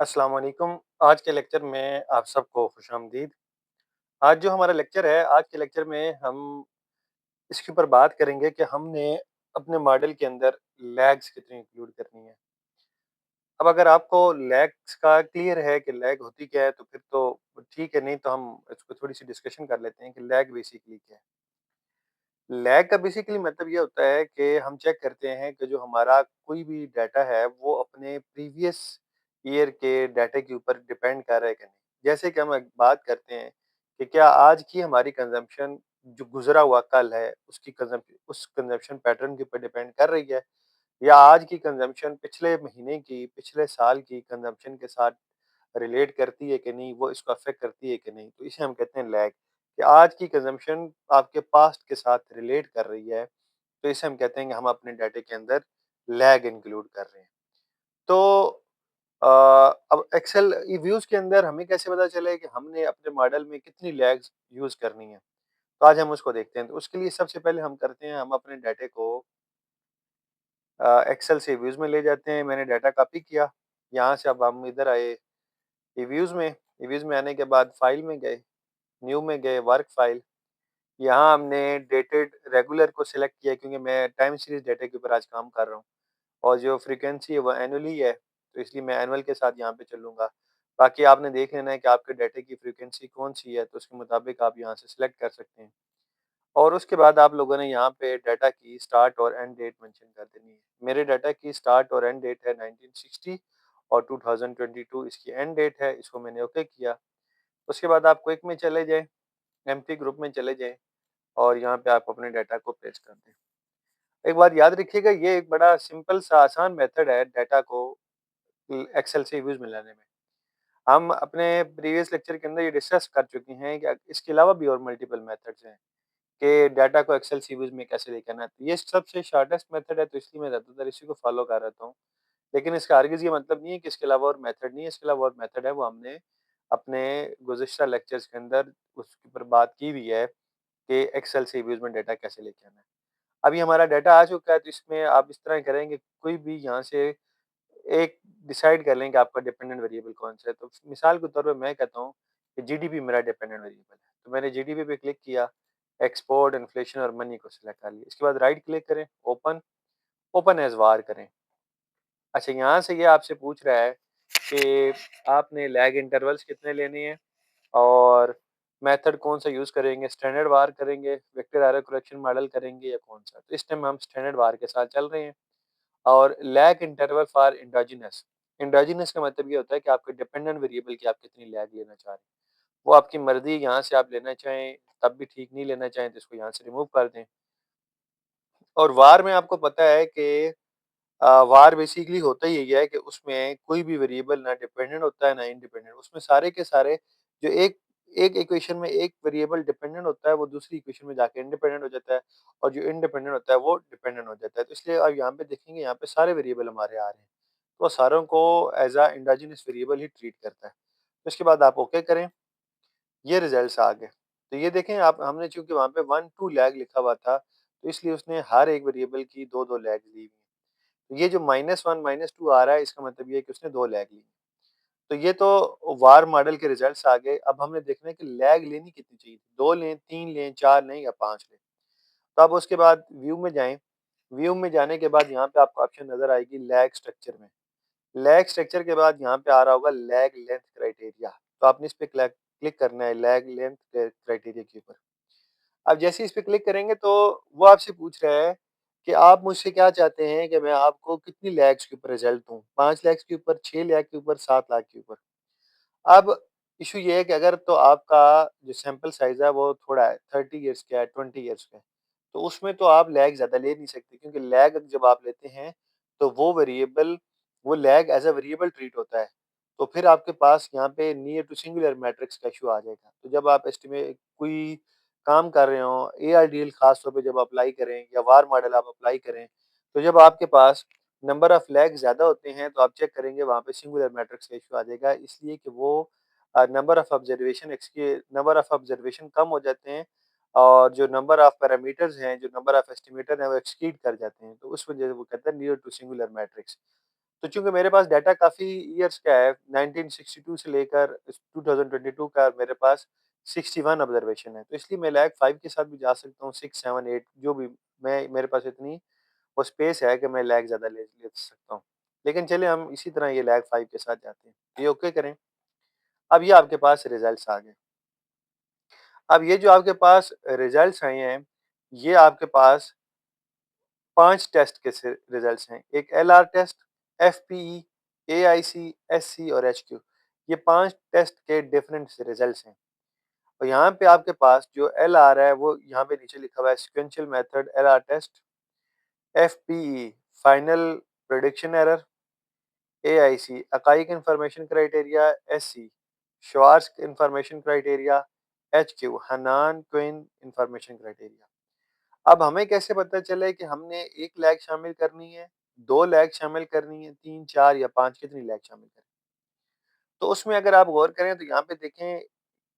अस्सलाम वालेकुम। आज के लेक्चर में आप सबको खुशामदीद। आज जो हमारा लेक्चर है, आज के लेक्चर में हम इसके ऊपर बात करेंगे कि हमने अपने मॉडल के अंदर लैग्स कितनी इंक्लूड करनी है। अब अगर आपको लैग्स का क्लियर है कि लैग होती क्या है, तो फिर तो ठीक है, नहीं तो हम इसको थोड़ी-सी डिस्कशन कर लेते हैं कि लैग बेसिकली क्या है। लैग का बेसिकली मतलब ये होता है कि हम चेक करते हैं कि जो हमारा कोई भी डाटा है, वो अपने प्रीवियस ईयर के डाटा के ऊपर डिपेंड कर रहा है कि नहीं। जैसे कि हम एक बात करते हैं कि क्या आज की हमारी कंज़म्पशन जो गुज़रा हुआ कल है, उसकी उस कंज़म्पशन पैटर्न के ऊपर डिपेंड कर रही है, या आज की कंज़म्पशन पिछले महीने की, पिछले साल की कंज़म्पशन के साथ रिलेट करती है कि नहीं, वो इसको अफ़ेक्ट करती है कि नहीं। तो इसे हम कहते हैं लैग, कि आज की कंज़म्पशन आपके पास्ट के साथ रिलेट कर रही है, तो इसे हम कहते हैं कि हम अपने डाटे के अंदर लैग इंक्लूड कर रहे हैं। तो अ, अब एक्सेल व्यूज़ के अंदर हमें कैसे पता चले कि हमने अपने मॉडल में कितनी लैग्स यूज़ करनी है? तो आज हम उसको देखते हैं। तो उसके लिए सबसे पहले हम करते हैं, हम अपने डाटे को एक्सेल से व्यूज़ में ले जाते हैं। मैंने डाटा कॉपी किया, यहाँ से अब हम इधर आए रिव्यूज़ में। रिव्यूज़ में आने के बाद फाइल में गए, न्यू में गए, वर्क फाइल। यहाँ हमने डेटेड रेगुलर को सिलेक्ट किया, क्योंकि मैं टाइम सीरीज़ डाटा के ऊपर आज काम कर रहा हूँ, और जो फ्रीक्वेंसी है वो एनुअली है, तो इसलिए मैं एनुअल के साथ यहाँ पे चलूँगा। बाकी आपने देख लेना है कि आपके डाटे की फ्रीक्वेंसी कौन-सी है, तो उसके मुताबिक आप यहाँ से सिलेक्ट कर सकते हैं। और उसके बाद आप लोगों ने यहाँ पे डाटा की स्टार्ट और एंड डेट मेंशन कर देनी है। मेरे डाटा की स्टार्ट और एंड डेट है 1960 और 2022 इसकी एंड डेट है, इसको मैंने ओके किया। उसके बाद आप क्विक में चले जाएँ, एम्प्टी ग्रुप में चले जाएँ, और यहाँ पे आप अपने डाटा को पेस्ट कर दें। एक बात याद रखिएगा, ये एक बड़ा सिंपल सा आसान मेथड है डाटा को एक्सेल से व्यूज़ में लाने में। हम अपने प्रीवियस लेक्चर के अंदर ये डिस्कस कर चुके हैं कि इसके अलावा भी और मल्टीपल मेथड्स हैं कि डाटा को एक्सेल सीरीज़ में कैसे लेके आना है। तो ये सबसे शॉर्टेस्ट मेथड है, तो इसलिए मैं ज़्यादातर इसी को फॉलो कर रहता हूँ। लेकिन इसका हरगिज़ ये मतलब नहीं है कि इसके अलावा और मेथड नहीं है, इसके अलावा और मेथड है, वो हमने अपने गुज़िश्ता लेक्चर्स के अंदर उसके ऊपर बात की हुई है कि एक्सेल से व्यूज़ में डाटा कैसे लेके आना है। अभी हमारा डाटा आ चुका है, तो इसमें आप इस तरह करेंगे, कोई भी यहाँ से एक डिसाइड कर लें कि आपका डिपेंडेंट वेरिएबल कौन-सा है। तो मिसाल के तौर पे मैं कहता हूँ कि जीडीपी मेरा डिपेंडेंट वेरिएबल है। तो मैंने जीडीपी पे क्लिक किया, एक्सपोर्ट, इन्फ्लेशन और मनी को सिलेक्ट कर लिया। इसके बाद राइट क्लिक करें, ओपन, ओपन एज़ वार करें। अच्छा, यहाँ से ये आपसे पूछ रहा है कि आपने लैग इंटरवल्स कितने लेने हैं, और मेथड कौन-सा यूज़ करेंगे, स्टैंडर्ड वार करेंगे, वेक्टर एरर करेक्शन मॉडल करेंगे, या कौन-सा? तो इस टाइम हम स्टैंडर्ड वार के साथ चल रहे हैं। और lag interval for endogenous. Endogenous का मतलब ये होता है कि आपके डिपेंडेंट वेरिएबल की आप कितनी लैग लेना चाह रहे हैं। वो आपकी मर्ज़ी, यहाँ से आप लेना चाहें तब भी ठीक, नहीं लेना चाहें तो इसको यहाँ से रिमूव कर दें। और वार में आपको पता है कि वार बेसिकली होता ही यही है कि उसमें कोई भी वेरिएबल ना डिपेंडेंट होता है, ना इंडिपेंडेंट। उसमें सारे के सारे जो एक एक इक्वेशन में एक वेरिएबल डिपेंडेंट होता है, वो दूसरी इक्वेशन में जाके इंडिपेंडेंट हो जाता है, और जो इंडिपेंडेंट होता है, वो डिपेंडेंट हो जाता है। तो इसलिए आप यहाँ पे देखेंगे, यहाँ पे सारे वेरिएबल हमारे आ रहे हैं। तो सारों को as a endogenous variable he treat करता है। तो इसके बाद आप ओके करें, ये रिज़ल्ट्स आ गए। तो ये देखें आप, हमने चूँकि वहाँ पे 1-2 लैग लिखा हुआ था, तो इसलिए उसने हर एक वेरिएबल की 2-2 लैग्स ली हुई हैं। तो ये जो -1 -2 आ रहा है, इसका मतलब ये है कि उसने 2 लैग ली। तो ये तो वार मॉडल के रिजल्ट्स आ गए। अब हमने देखना है कि लैग लेनी कितनी चाहिए। 2 लें, 3 लें, 4 लें, या 5 लें। तो अब उसके बाद व्यू में जाएँ। व्यू में जाने के बाद यहाँ पे आपको ऑप्शन नज़र आएगी लैग स्ट्रक्चर में। लैग स्ट्रक्चर के बाद यहाँ पे आ रहा होगा लैग लेंथ क्राइटेरिया। तो आपने इस पे क्लिक करना है लैग लेंथ क्राइटेरिया के ऊपर। अब जैसे ही इस पे क्लिक करेंगे, तो वो आपसे पूछ रहा है कि आप मुझसे क्या चाहते हैं कि मैं आपको कितनी लैक्स के ऊपर रिजल्ट दूँ? 5 लाख के ऊपर, 6 लाख के ऊपर, 7 लाख के ऊपर? अब इश्यू ये है कि अगर तो आपका जो सैंपल साइज़ है वो थोड़ा है, 30 इयर्स का है, 20 इयर्स का है, तो उसमें तो आप लैग ज़्यादा ले नहीं सकते, क्योंकि लैग जब आप लेते हैं, तो वो lag as a variable treat होता है। तो फिर आपके पास यहाँ पे नियर टू सिंगुलर मैट्रिक्स का इश्यू आ जाएगा। तो जब आप एस्टिमेट कोई काम कर रहे हो, एआरडीएल ख़ास तौर पे जब अप्लाई करें, या वार मॉडल आप अप्लाई करें, तो जब आपके पास नंबर ऑफ लैग ज़्यादा होते हैं, तो आप चेक करेंगे वहाँ पे सिंगुलर मैट्रिक्स का इश्यू आ जाएगा, इसलिए कि वो नंबर ऑफ ऑब्जर्वेशन कम हो जाते हैं, और जो नंबर ऑफ पैरामीटर्स हैं, जो नंबर ऑफ एस्टिमेटर हैं, वो एक्सीड कर जाते हैं। तो उस वजह से वो कहते हैं नियर टू सिंगुलर मैट्रिक्स। तो चूँकि मेरे पास डाटा काफ़ी ईयर्स का है, 1962 से लेकर 2022 का मेरे पास 61 ऑब्जर्वेशन है, तो इसलिए मैं लैग 5 के साथ भी जा सकता हूँ, 6, 7, 8 जो भी मैं मेरे पास इतनी वो स्पेस है कि मैं लैग ज़्यादा ले ले सकता हूँ। लेकिन चलिए हम इसी तरह ये लैग 5 के साथ जाते हैं। ये ओके करें। अब ये आपके पास रिज़ल्ट्स आ गए। अब ये जो आपके पास रिज़ल्ट्स आए हैं, ये आपके पास 5 टेस्ट के से रिज़ल्ट्स हैं। एक एलआर टेस्ट, एफपीई, एआईसी, एससी और एचक्यू। ये 5 टेस्ट के डिफरेंट से रिज़ल्ट्स हैं। और यहाँ पे आपके पास जो एलआर है वो यहाँ पे नीचे लिखा हुआ है sequential method LR test, FPE final prediction error, AIC Akaike information criteria, SC Schwarz information criteria, HQ Hannan Quinn information criteria. अब हमें कैसे पता चले कि हमने 1 लैग शामिल करनी है, 2 लैग शामिल करनी है, 3, 4 या 5 कितनी लैग शामिल करनी है? तो उसमें अगर आप गौर करें तो यहाँ पे देखें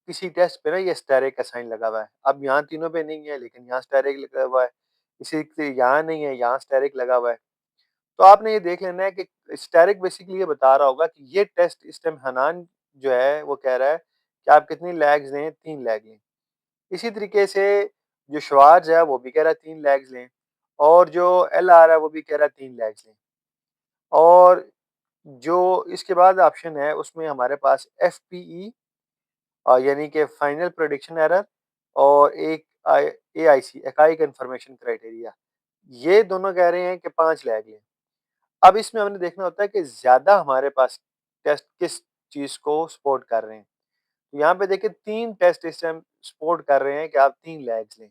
किसी टेस्ट पे ना ये स्टेरिक का साइन लगा हुआ है। अब यहाँ तीनों पे नहीं है लेकिन यहाँ स्टेरिक लगा हुआ है। इसी से यहाँ नहीं है, यहाँ स्टेरिक लगा हुआ है। तो आपने ये देख लेना है कि स्टेरिक बेसिकली ये बता रहा होगा कि ये टेस्ट इस टाइम हनान जो है वो कह रहा है कि आप कितनी लैग्स लें, 3 लैग लें। इसी तरीके से जो श्वार्ट्ज है वो भी कह रहा है 3 लैग्स लें और जो एलआर है वो भी कह रहा है 3 लैग्स लें। और जो इसके बाद ऑप्शन है उसमें हमारे पास एफपीई यानी कि फाइनल प्रेडिक्शन एरर और एक एआईसी एकाइक इन्फॉर्मेशन क्राइटेरिया। ये दोनों कह रहे हैं कि 5 लैग लें। अब इसमें हमने देखना होता है कि ज़्यादा हमारे पास टेस्ट किस चीज़ को सपोर्ट कर रहे हैं। तो यहाँ पे देखिए 3 टेस्ट इस टाइम सपोर्ट कर रहे हैं कि आप 3 लैग्स लें।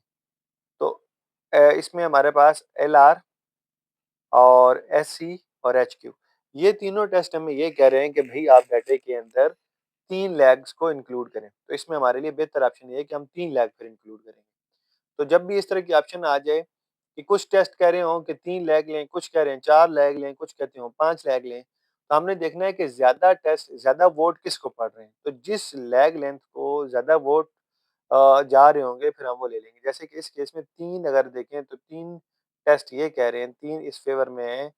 तो इसमें हमारे पास एलआर और एससी और एचक्यू ये तीनों टेस्ट हमें ये कह रहे हैं कि भई आप डाटा के अंदर 3 लैग्स को इंक्लूड करें। तो इसमें हमारे लिए बेहतर ऑप्शन ये है कि हम 3 लैग फिर इंक्लूड करेंगे। तो जब भी इस तरह की ऑप्शन आ जाए कि कुछ टेस्ट कह रहे हों कि 3 लैग लें, कुछ कह रहे हैं 4 लैग लें, कुछ कहते हो 5 लैग लें, तो हमने देखना है कि ज़्यादा टेस्ट ज़्यादा वोट किसको पड़ रहे हैं। तो जिस लैग लेंथ को ज़्यादा वोट जा रहे होंगे फिर हम वो ले लेंगे। जैसे कि इस केस में 3 अगर देखें तो 3 टेस्ट ये कह रहे हैं 3 इस फ़ेवर में है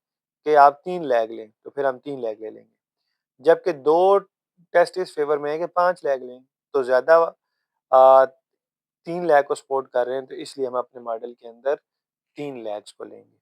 कि आप 3 लैग लें, तो फिर हम 3 लैग ले लेंगे। जबकि 2 टेस्ट इस फ़ेवर में है कि 5 लैग लें, तो ज़्यादा 3 लैग को सपोर्ट कर रहे हैं तो इसलिए हम अपने मॉडल के अंदर 3 लैग्स को लेंगे।